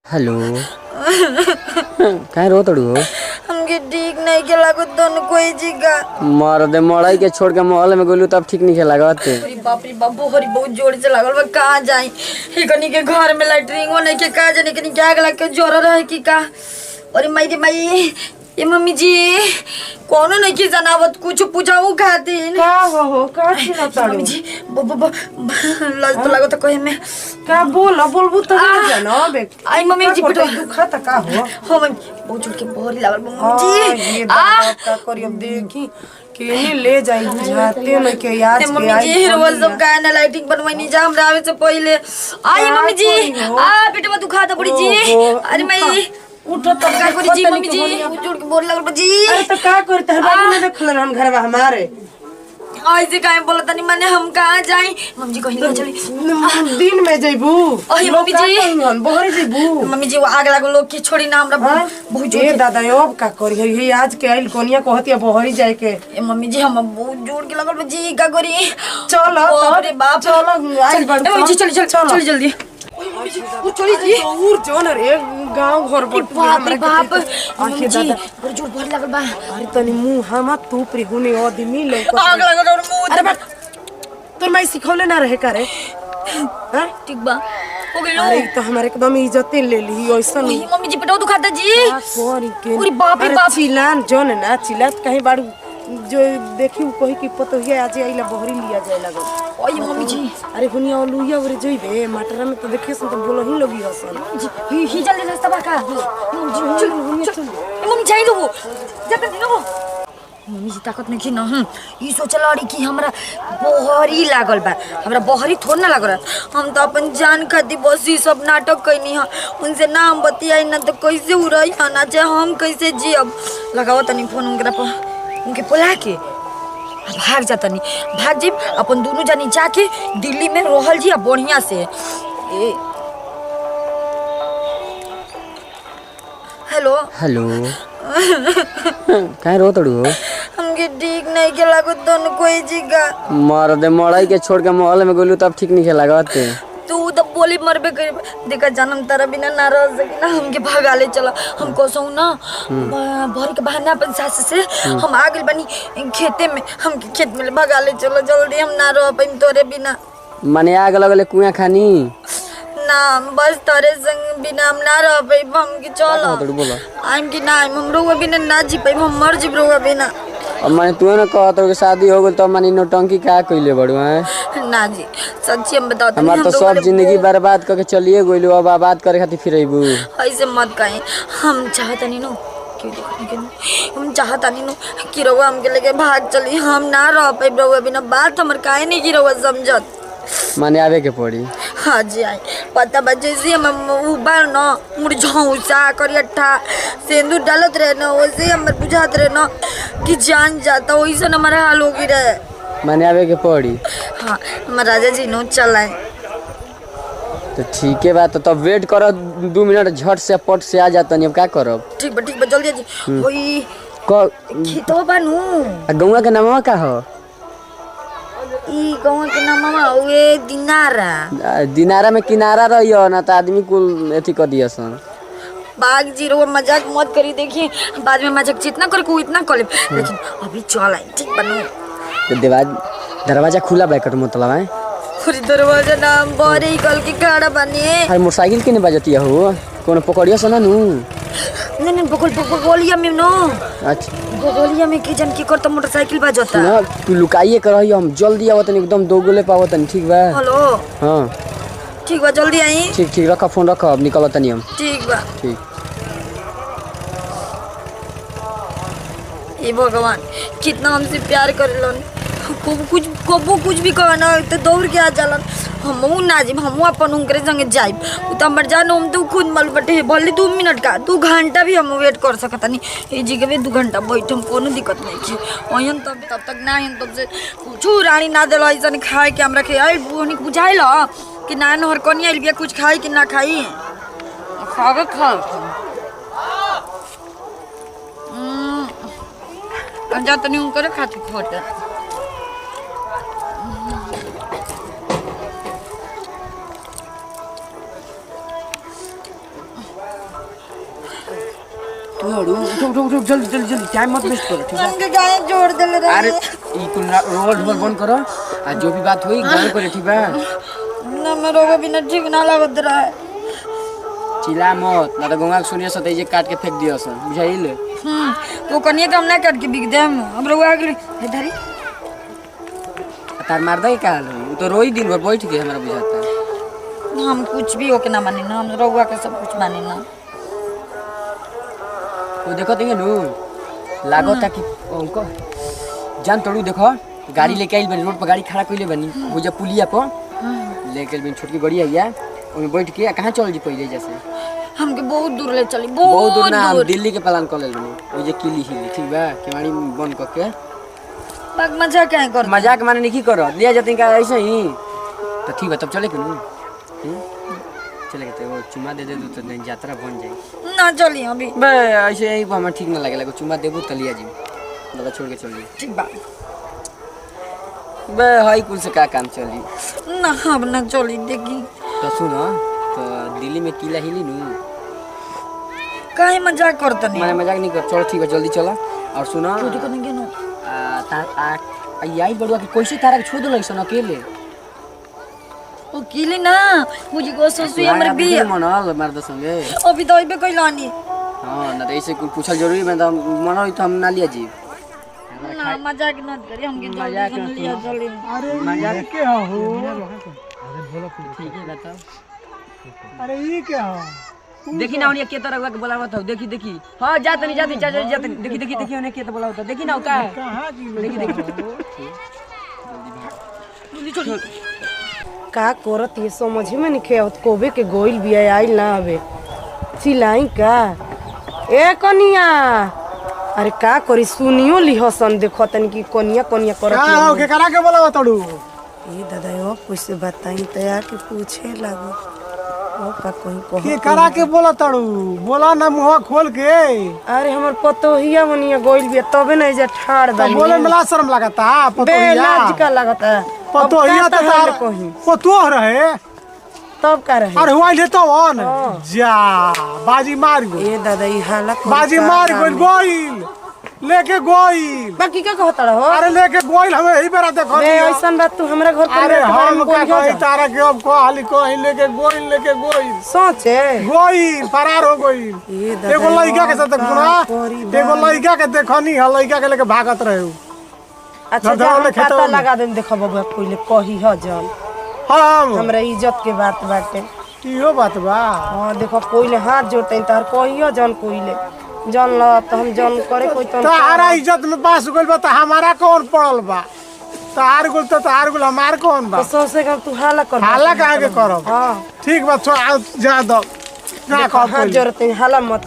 Hello. कहाँ रो तड़ू हो? हमके ठीक नहीं के लागत दोनों कोई जीगा मार दे मड़ाई के छोड़ के मोहल्ले में गोलू तब ठीक नहीं खेला गते। अरे बाप रे बाप बोहरी बहुत जोर से लागल बा। कहाँ जाई हिकनी के घर में लैट्रिन हो नहीं के का जाने कनी के आग लग के जोर रहे की का। अरे माई रे माई ये मम्मी जी कोनो नहीं की जनावत कुछ पूछाऊ खातिर का हो का छिना ताड़ू मम्मी जी लाज तो लागत कहे में का बोलबू तो ना जानो बे आई मम्मी जी बेटा दुखा त का हो मम्मी बहुत जोर के बोहरी लागल मम्मी जी। ये बात का करियो देखी केने ले जाई बुझाते न के याद के मम्मी आई जी रोज सब का ना लाइटिंग बनवाई जा हमरा आवे से पहले आई मम्मी जी पेटवा दुखा था बड़ी जी। अरे मैं उठो तो का करी जी मम्मी जी जोर के बोल लागल जी। अरे तो का करी तहर बाबू ने देखल हम घरवा हमारे ऐसे काहे बोलत नहीं माने हम कहां जाई मम्मी जी कहीं ना चली दिन में जइबू अरे मम्मी जी बहरे जइबू मम्मी जी वो आग लागल लोग के छोड़ी ना हमरा बहुत जोर ए दादा अब का करी हे आज के आइल कोनिया कहतिया बहरी जाए के ए मम्मी जी हम बहुत जोर के लागल जी का करी चलो अरे बाप चलो आई बड़ मम्मी जी चल जल्दी वो चली जी दूर जोन रे गांव घर पर बाप रे बाप आखे जी दादा बड़ी जोर भर लागल बा। अरे तनी मुंह हम तू प्री हुने आदमी लोग आग लागल और मुंह अरे तोर माई सिखौले ना रहे करे हां ठीक बा हो गेलो। अरे तो हमारे एकदम इज्जत ले ली ऐसा नहीं मम्मी जी पेटवा दुखाता जी। सॉरी के अरे बाप रे बाप चिलान जोन ना चिल्लात कहीं बाड़ू जो देखी कोई की पतो है आज आइला बहरी लिया जाए लगो ओए मम्मी जी अरे हुनिया लुइया ओरे जइबे मटरा में तो देखे सुन तो बोलो ही लोगी हसन जी ही जल्दी रास्ता बा का मम्मी जी मम्मी जाई लो जल्दी दिनो मम्मी जी ताकत नहीं की ना ई सोचला रही कि हमरा बहरी लागल बा हमरा बहरी थोड़ ना लागल हम तो अपन जान खाती बस ई सब नाटक कइनी है उनसे ना हम बतियाई ना तो कैसे उड़ई है ना चाहे हम कैसे जियब लगाओ तनी फोन उनकरा पर उनके बुला के भाग जाता नहीं भाग जी अपन दोनों जानी जाके दिल्ली में रोहल जी बढ़िया से हेलो हेलो। कहाँ रो तड़ू हो? हमके ठीक नहीं के लागत दोनों कोई जीगा मार दे मड़ाई के छोड़ के मोहल्ले में गोलू तब ठीक नहीं खेला गते। तू तो बोली मरबे कर देखा जन्म तारा बिना ना रह सकी ना हमके भगा ले चला हम कोसौ ना भर के बहाना अपन सास से हम आ गइल बनी खेते में हमके खेत में भगा ले चलो जल्दी हम ना रह पाइन तोरे बिना माने आग लगले कुआं खानी ना बस तोरे संग बिना हम ना रह पाई हमके चलो तड़ू बोला आइम कि ना हम रोवा बिना ना जी पाई हम मर जी रोवा बिना अब माने तू ना कह तो शादी हो गेल तो माने नौटंकी का कइले बड़ू हैं ना जी सच्ची हम बताओ हमार तो सब जिंदगी बर्बाद करके चलिए गइलू अब आबाद करे खातिर फिर अइबू ऐसे मत कहीं हम चाहता नहीं नो हम चाहता नहीं नो कि रउआ हमके लेके भाग चली हम ना रह पाई रउआ बिना बात हमर काहे नहीं की रउआ समझत माने आवे के पड़ी। हाँ जी आई पता बा जैसे हम उबार न मुरझौसा करियठा सिंदूर डालत रहे न वैसे हमर बुझात रहे न कि जान जाता वैसे हमारा हाल होगी रहे माने आवे के पड़ी। हाँ हमार राजा जी नो चलाए तो ठीक है बात तब वेट करो 2 मिनट झट से पट से आ जाता नहीं अब क्या करब। ठीक बा जल्दी जी वही क खेतो बानू गौवा के नामवा का हो? ई गाँव के नाम हुए दिनारा दिनारा में किनारा रहियो ना तो आदमी कुल एथी कर दिया सन। बाग जी रो मजाक मत करी देखिए बाद में मजाक जितना करे को इतना कर ले लेकिन अभी चल आई ठीक बनू तो दरवाजा खुला बैकट मतलब है पूरी दरवाजा नाम बारे ही कल की खड़ा बनिए अरे मोटरसाइकिल के ने बजतिया हो कोनो पकड़ियो सन नु नहीं बगोलिया में नो अच्छा बगोलिया में की जन की कर तो मोटरसाइकिल बजता ना तू लुकाइए कर रही हम जल्दी आवत नहीं एकदम 2 गोले पावत नहीं ठीक बा। हेलो हां ठीक बा जल्दी आई ठीक रखा फोन रखा अब निकलत नहीं हम ठीक बा ठीक। ये भगवान कितना हमसे प्यार करेलन कबो कुछ भी कहना तो दौड़ के आ जालन हमहू ना जाइब हमहू अपन उनकरे संगे जाइब उ तो हमर जान हम तो खुद मालूम बटे भले 2 मिनट का 2 घंटा भी हम वेट कर सकता नहीं ये जगह में 2 घंटा बैठम कोनो दिक्कत नहीं थी ओयन तब तक ना आयन तब से कुछ रानी ना देलो ऐसा खाए के हमरा के आई बुनी बुझाइल कि ना नहर कोनी आइल बिया कुछ खाई कि ना खाई खावे खा जा तनी उनकरे खातिर खोटे तू उठ जल्दी जल्दी जल्दी टाइम मत वेस्ट करो ठीक है हमके गाय जोड़ देले रहे अरे ई कुल रोड ढोल बंद करो आ जो भी बात हुई गाँव करे ठीक बा ना मेरे को बिना ठीक ना लगत रहा है चिल्ला मत ना तो गंगा के सुनिए सते जे काट के फेंक दियो सन बुझाइल तो कनिए कम ना काट के बिक दे हम रउआ के इधर ही तार मार दे का हाल हो तो रोई दिन भर बैठ के हमरा बुझाता हम कुछ भी होके ना मानी ना हम रउआ के सब कुछ मानी ना वो देखो तीन नु लागो ताकि उनको जान तोड़ू देखो गाड़ी लेके आइल बनी रोड पर गाड़ी खड़ा कइले बनी वो जब पुलिया पर लेके बनी छोटकी गाड़ी आइया ओमे बैठ के कहां चल जी पहिले जैसे हमके बहुत दूर ले चली बहुत दूर ना हम दिल्ली के प्लान कर लेलनी ओ जे किली हिली ठीक बा केवाड़ी बंद करके बाग मजा क्या कर मजाक माने नहीं करो लिया जाते का ऐसे ही तो ठीक बा तब चले के नु चले के वो चुमा दे दे तो यात्रा बन जाए ना चली अभी बे ऐसे ही हमरा ठीक ना लागेला चुमा देबू त लिया जी दादा छोड़ के चल जी ठीक बा बे हाई कुल से का काम चली ना हम ना चली देखी तो सुनो तो दिल्ली में किला हिली नु काहे मजाक करत नहीं माने मजाक नहीं कर चलो ठीक है जल्दी चला और सुनो छोटी को नहीं गेनो यही बड़ुआ कि कैसे तारा के छोड़ दो लइसन अकेले ओ किली ना मुझे को सोसु हमर भी मनल मार द संगे अभी तो इबे कइलानी हां ना तो ऐसे कुछ पूछल जरूरी में तो मनल तो हम ना लिया जी ना मजाक न करी हमके मजाक जल्दी लिया चली अरे मजाक ये क्या हो ठीक है बताओ अरे ये क्या हो देखी ना उन्हें के तरह के बोलावत हो देखी देखी हां जातनी देखी देखी उन्हें के तो बोलावत हो देखी ना का कहाँ की देखी का करत ये समझ में नहीं आवत कोबे के गोइल भी आइल ना हवे चिल्लाई का ए कनिया अरे का करी सुनियो लिहसन देखो तन की कनिया कनिया करत का हो के करा के बोलाव तड़ू ए दादा यो कुछ बताई तया के पूछे लागो ओ का कोई के कहो करा के बोला तड़ू बोला ना मुंह खोल के अरे हमर पतोहिया मनिया गोइल भी तबे नहीं जे ठाड़ तो दाली बोले में शर्म लगता बे पतोहिया लाज का लगता पतोहिया तो तार कहीं पतो रहे तब का रहे अरे हुआ ले तो वन जा बाजी मार गो ए दादा ई हालत बाजी मार गोइल लेके गोइल बाकी का कहता रहो अरे लेके गोइल हमें यही बेरा देखो बे ऐसन बात तू हमरा घर अरे पर हम का कही तारा के अब को हाली को लेके गोइल सोचे गोइल फरार हो गोइल ए दादा एगो लड़का के साथ सुना एगो लड़का के देखनी है लड़का के लेके भागत रहे हो अच्छा धर जा हम ले खेतवा पता में। लगा देम देखो बबुआ कोइले कही ह जल हम हमरा इज्जत के बात बाटे इहो बात बा हां देखो कोइले हाथ जोड़ते तार कही ह जन कोइले जन ल त हम जन करे कोई तो तारा इज्जत में बास गइल बा त हमारा कौन पड़ल बा तार गुल तो तार गुल हमार कौन बा सोचे का तू हाला कर हाला काहे के करब हां ठीक बा जा दो ना देखो हाथ जोड़ते हाला मत